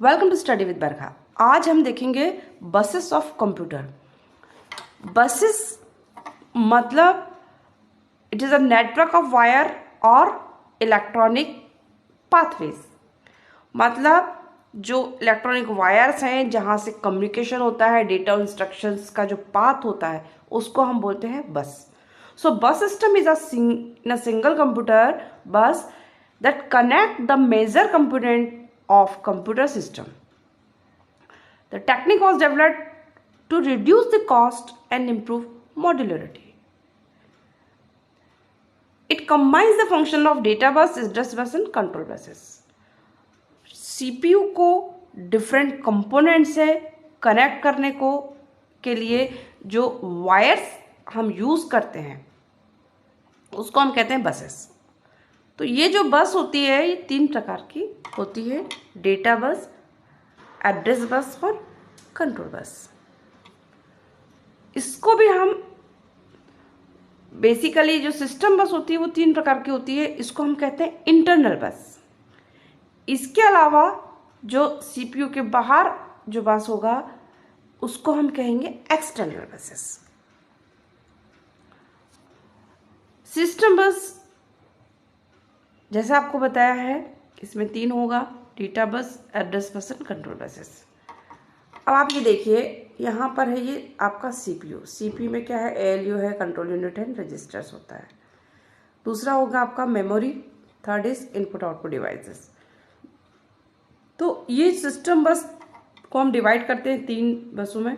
Welcome to study with बरखा। आज हम देखेंगे बसेस ऑफ कंप्यूटर। बसेस मतलब it is a network of wire और इलेक्ट्रॉनिक पाथवेज। मतलब जो इलेक्ट्रॉनिक वायर्स हैं जहाँ से कम्युनिकेशन होता है, डेटा और इंस्ट्रक्शंस का जो पाथ होता है उसको हम बोलते हैं बस। सो बस system is a single computer bus that connect the major component of computer system. The technique was developed to reduce the cost and improve modularity. It combines the function of data bus, address bus and control buses. CPU को different component से connect करने को के लिए जो wires हम use करते हैं उसको हम कहते हैं बसेस। तो ये जो बस होती है ये 3 प्रकार की होती है: डेटा बस, एड्रेस बस और कंट्रोल बस। इसको भी हम बेसिकली जो सिस्टम बस होती है वो 3 प्रकार की होती है, इसको हम कहते हैं इंटरनल बस। इसके अलावा जो सीपीयू के बाहर जो बस होगा उसको हम कहेंगे एक्सटर्नल बसेस। सिस्टम बस जैसा आपको बताया है इसमें 3 होगा: data bus, address bus and control buses. अब आप ये देखिए, यहाँ पर है ये आपका सीपीयू में क्या है, एएलयू है, कंट्रोल यूनिट है, रजिस्टर्स होता है। दूसरा होगा आपका memory, third is input output devices. तो ये सिस्टम बस को हम डिवाइड करते हैं 3 बसों में।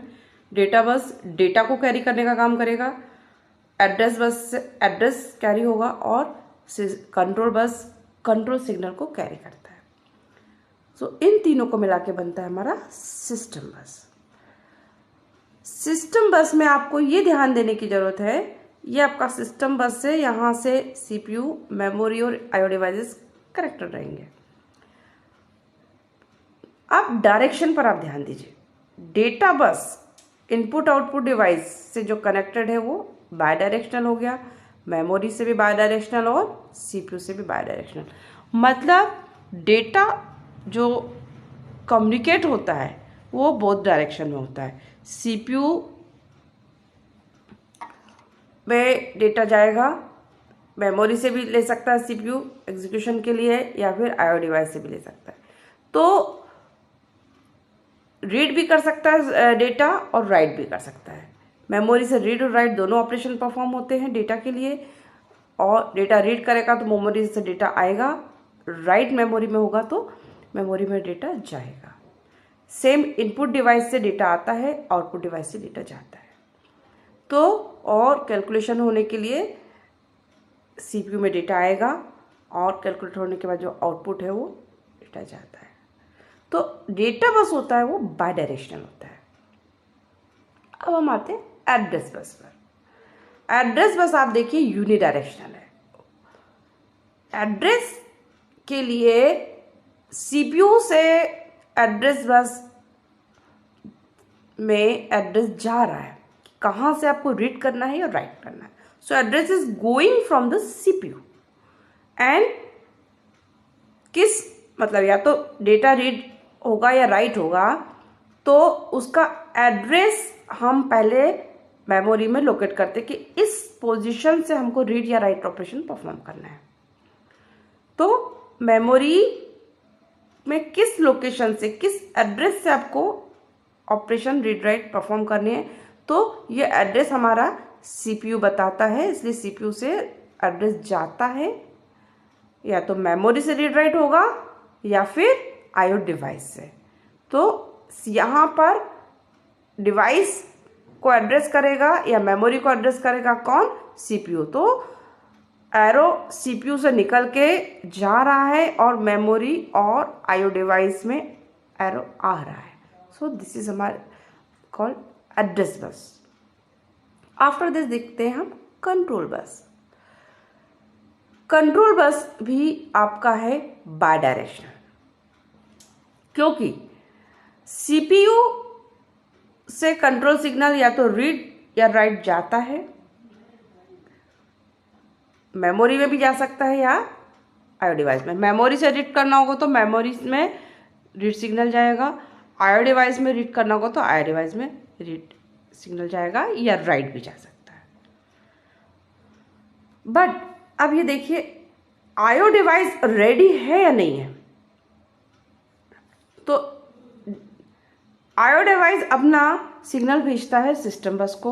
डेटा बस डेटा को कैरी करने का काम करेगा, एड्रेस बस से एड्रेस कैरी होगा और कंट्रोल बस कंट्रोल सिग्नल को कैरी करता है। सो इन तीनों को मिला के बनता है हमारा सिस्टम बस। सिस्टम बस में आपको ये ध्यान देने की जरूरत है, ये आपका सिस्टम बस से यहाँ से सीपीयू, मेमोरी और आईओ डिवाइसेस कनेक्टेड रहेंगे। अब डायरेक्शन पर आप ध्यान दीजिए। Data bus input output device से जो कनेक्टेड है वो बाय डायरेक्शनल हो गया, मेमोरी से भी बाय डायरेक्शनल और सीपीयू से भी बाय डायरेक्शनल। मतलब डेटा जो कम्युनिकेट होता है वो बोथ डायरेक्शन में होता है। सीपीयू में डेटा जाएगा, मेमोरी से भी ले सकता है सीपीयू एग्जीक्यूशन के लिए, या फिर आईओ डिवाइस से भी ले सकता है। तो रीड भी कर सकता है डेटा और राइट भी कर सकता है। मेमोरी से रीड और राइट दोनों ऑपरेशन परफॉर्म होते हैं डेटा के लिए। और डेटा रीड करेगा तो मेमोरी से डेटा आएगा, राइट मेमोरी में होगा तो मेमोरी में डेटा जाएगा। सेम इनपुट डिवाइस से डेटा आता है, आउटपुट डिवाइस से डेटा जाता है। तो और कैलकुलेशन होने के लिए सीपीयू में डेटा आएगा और कैलकुलेट होने के बाद जो आउटपुट है वो डेटा जाता है। तो डेटा बस होता है वो बाय डायरेक्शनल होता है। अब हम आते हैं एड्रेस बस पर। एड्रेस बस आप देखिए यूनिडायरेक्शनल है। एड्रेस के लिए सीपीयू से एड्रेस बस में एड्रेस जा रहा है, कहाँ से आपको रीड करना है या राइट करना है। So address is going from the CPU and किस मतलब या तो डेटा रीड होगा या राइट होगा, तो उसका एड्रेस हम पहले मेमोरी में लोकेट करते कि इस पोजीशन से हमको रीड या राइट ऑपरेशन परफॉर्म करना है। तो मेमोरी में किस लोकेशन से, किस एड्रेस से आपको ऑपरेशन रीड राइट परफॉर्म करनी है, तो ये एड्रेस हमारा सीपीयू बताता है। इसलिए सीपीयू से एड्रेस जाता है, या तो मेमोरी से रीड राइट होगा या फिर आईओ डिवाइस से। तो यहाँ पर डिवाइस को एड्रेस करेगा या मेमोरी को एड्रेस करेगा कौन? सीपीयू। तो एरो सीपीयू से निकल के जा रहा है और मेमोरी और आईओ डिवाइस में एरो आ रहा है। सो दिस इज हमारा कॉल्ड एड्रेस बस। आफ्टर दिस देखते हैं हम कंट्रोल बस। कंट्रोल बस भी आपका है बाय डायरेक्शनल, क्योंकि सीपीयू से कंट्रोल सिग्नल या तो रीड या राइट जाता है, मेमोरी में भी जा सकता है या आईओ डिवाइस में। मेमोरी से रीड करना होगा तो मेमोरी में रीड सिग्नल जाएगा, आईओ डिवाइस में रीड करना होगा तो आईओ डिवाइस में रीड सिग्नल जाएगा या राइट भी जा सकता है। बट अब ये देखिए आईओ डिवाइस रेडी है या नहीं है। तो आईओ डिवाइस अपना सिग्नल भेजता है सिस्टम बस को,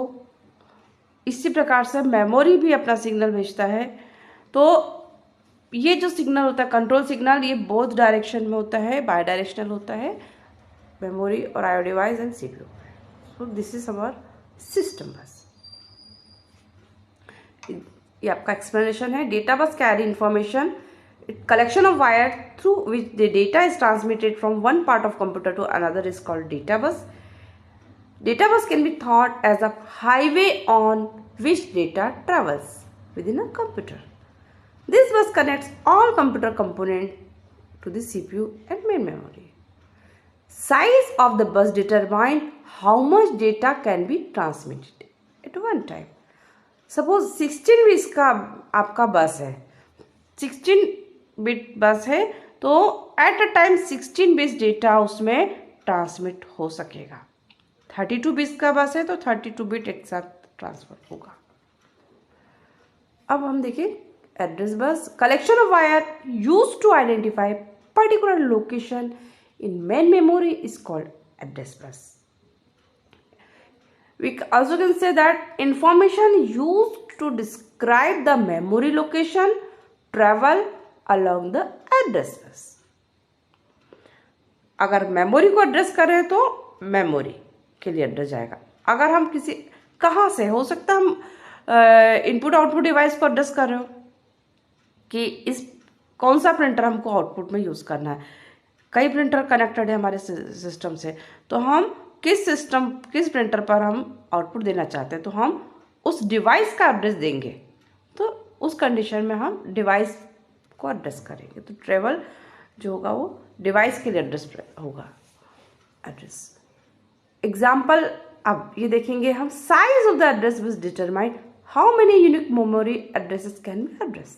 इसी प्रकार से मेमोरी भी अपना सिग्नल भेजता है। तो ये जो सिग्नल होता है कंट्रोल सिग्नल, ये बोथ डायरेक्शन में होता है, बाय डायरेक्शनल होता है, मेमोरी और IO device and CPU. So this is our system बस। ये आपका एक्सप्लेनेशन है। Data bus carry information, collection of wire through which the data is transmitted from one part of computer to another is called data bus. Data bus can be thought as a highway on which data travels within a computer. This bus connects all computer components to the CPU and main memory. Size of the bus determines how much data can be transmitted at one time. Suppose 16 bits का आपका बस है, 16 bit bus है, तो at a time 16 bits data उसमें transmit हो सकेगा। 32 bits का बस है तो 32 बिट एक साथ ट्रांसफर होगा। अब हम देखें address bus, collection of wire use to identify particular location in main memory is called address bus. We also can say that information used to describe the memory location travel along the address bus. अगर memory को address करें तो memory के लिए address जाएगा। अगर हम किसी कहाँ से, हो सकता है हम इनपुट आउटपुट डिवाइस को एड्रेस कर रहे हो कि इस कौन सा प्रिंटर हमको आउटपुट में यूज़ करना है। कई प्रिंटर कनेक्टेड है हमारे सिस्टम से, तो हम किस प्रिंटर पर हम आउटपुट देना चाहते हैं तो हम उस डिवाइस का एड्रेस देंगे। तो उस कंडीशन में हम डिवाइस को एड्रेस करेंगे। तो ट्रेवल जो होगा वो डिवाइस के लिए एड्रेस होगा, एड्रेस। एग्जाम्पल अब ये देखेंगे हम, size of the address will determine how many unique memory addresses can be address.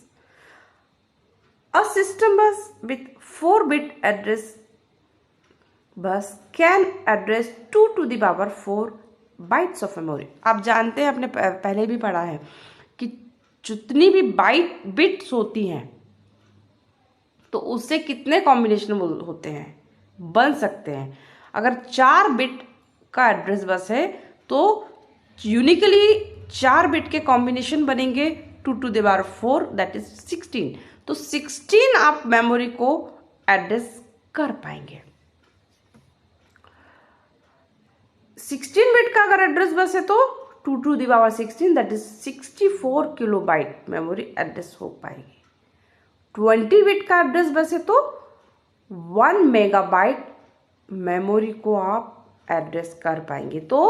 A system bus with 4-bit address bus can address 2 to the power 4 bytes of memory. आप जानते हैं, आपने पहले भी पढ़ा है कि जितनी भी बिट्स होती हैं तो उससे कितने कॉम्बिनेशन होते हैं, बन सकते हैं। अगर 4 बिट का एड्रेस बस है तो यूनिकली 4 बिट के कॉम्बिनेशन बनेंगे 2 to the power 4 that is 16। तो 16 आप मेमोरी को एड्रेस कर पाएंगे। 16 बिट का अगर एड्रेस बस है तो 2 to the power 16 that is 64 kilobyte memory address हो पाएगी। 20 बिट का एड्रेस बस है तो 1 मेगाबाइट मेमोरी को आप एड्रेस कर पाएंगे। तो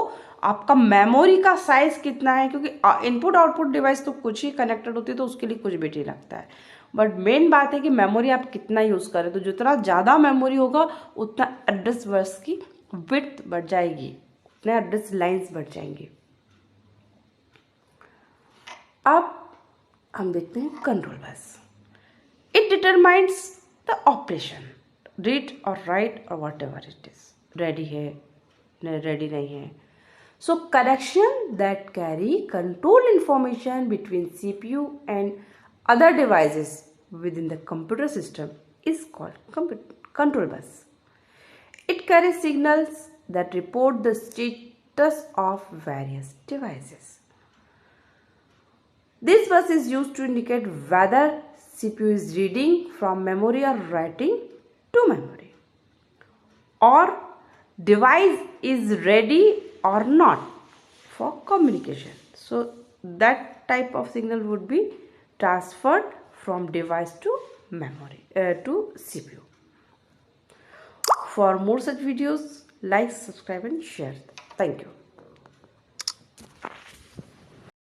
आपका मेमोरी का साइज कितना है, क्योंकि इनपुट आउटपुट डिवाइस तो कुछ ही कनेक्टेड होती है तो उसके लिए कुछ बिट ही लगता है, बट मेन बात है कि मेमोरी आप कितना यूज़ करें। तो जितना ज़्यादा मेमोरी होगा उतना एड्रेस बस की विड्थ बढ़ जाएगी, उतने एड्रेस लाइंस बढ़ जाएंगी। अब हम देखते हैं control bus. It determines the operation, read और राइट और whatever it is, ready है रेडी नहीं है। So connection that carry control information between CPU and other devices within the computer system is called control bus. It carries signals that report the status of various devices. This bus is used to indicate whether CPU is reading from memory or writing to memory, or device is ready or not for communication. So that type of signal would be transferred from device to memory to CPU. For more such videos, like, subscribe and share. Thank you.